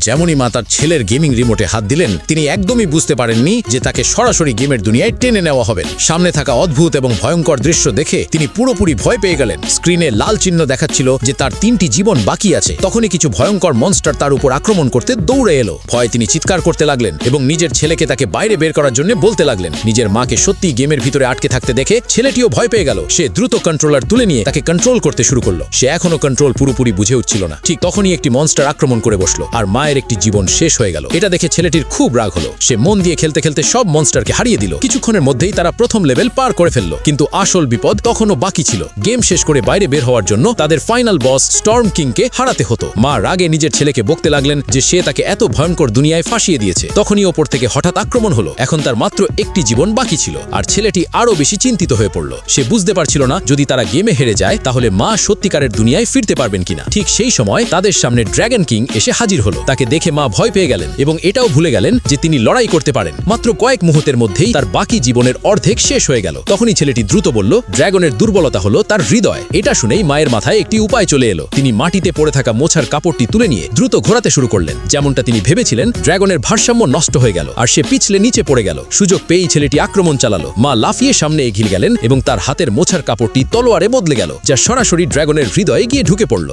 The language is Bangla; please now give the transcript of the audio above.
যেমনই মা তার ছেলের গেমিং রিমোটে হাত দিলেন, তিনি একদমই বুঝতে পারেননি যে তাকে সরাসরি গেমের দুনিয়ায় টেনে নেওয়া হবে। সামনে থাকা অদ্ভুত এবং ভয়ঙ্কর দৃশ্য দেখে তিনি পুরোপুরি ভয় পেয়ে গেলেন। স্ক্রিনে লাল চিহ্ন দেখাচ্ছিল যে তার 3টি জীবন বাকি আছে। তখনই কিছু ভয়ঙ্কর মনস্টার তার উপর আক্রমণ করতে দৌড়ে এলো। ভয়ে তিনি চিৎকার করতে লাগলেন এবং নিজের ছেলেকে তাকে বাইরে বের করার জন্য বলতে লাগলেন। নিজের মাকে সত্যি গেমের ভিতরে আটকে থাকতে দেখে ছেলেটিও ভয় পেয়ে গেল। সে দ্রুত কন্ট্রোলার তুলে নিয়ে তাকে কন্ট্রোল করতে শুরু করলো। সে এখনো কন্ট্রোল পুরোপুরি বুঝে উঠছিল না। ঠিক তখনই একটি মনস্টার আক্রমণ করে বসলো আর মায়ের একটি জীবন শেষ হয়ে গেল। এটা দেখে ছেলেটির খুব রাগ হলো। সে মন দিয়ে খেলতে খেলতে সব মনস্টারকে হারিয়ে দিল। কিছুক্ষণের মধ্যেই তারা প্রথম লেভেল পার করে ফেললো। কিন্তু আসল বিপদ তখনও বাকি ছিল। গেম শেষ করে বাইরে বের হওয়ার জন্য তাদের ফাইনাল বস স্টর্ম কিংকে হারাতে হতো। মা রাগে নিজের ছেলেকে বকতে লাগলেন যে সে তাকে এত ভয়ঙ্কর দুনিয়ায় ফাঁসিয়ে দিয়েছে। তখনই ওপর থেকে হঠাৎ আক্রমণ হলো। এখন তার মাত্র একটি জীবন বাকি ছিল আর ছেলেটি আরো বেশি চিন্তিত হয়ে পড়ল। সে বুঝতে পারছিল না যদি তারা গেমে হেরে যায় তাহলে মা সত্যিকারের দুনিয়ায় ফিরতে পারবেন কিনা। ঠিক সেই সময় তাদের সামনে ড্রাগন কিং এসে হাজির হলো। তাকে দেখে মা ভয় পেয়ে গেলেন এবং এটাও ভুলে গেলেন যে তিনি লড়াই করতে পারেন। মাত্র কয়েক মুহূর্তের মধ্যেই তার বাকি জীবনের অর্ধেক শেষ হয়ে গেল। তখনই ছেলেটি দ্রুত বলল ড্রাগনের দুর্বলতা হলো তার হৃদয়। এটা শুনেই মায়ের মাথায় একটি উপায় চলে এলো। তিনি মাটিতে পড়ে থাকা মোছার কাপড়টি তুলে নিয়ে দ্রুত ঘোরাতে শুরু করলেন। যেমনটা তিনি ভেবেছিলেন, ড্রাগনের ভারসাম্য নষ্ট হয়ে গেল আর সে পিছলে নিচে পড়ে গেল। সুযোগ পেয়েই ছেলেটি আক্রমণ চালালো। মা লাফিয়ে সামনে এগিয়ে গেলেন এবং তার হাতের মোছার কাপড়টি তলোয়ারে বদলে গেল, যা সরাসরি ড্রাগনের হৃদয়ে গিয়ে ঢুকে পড়ল।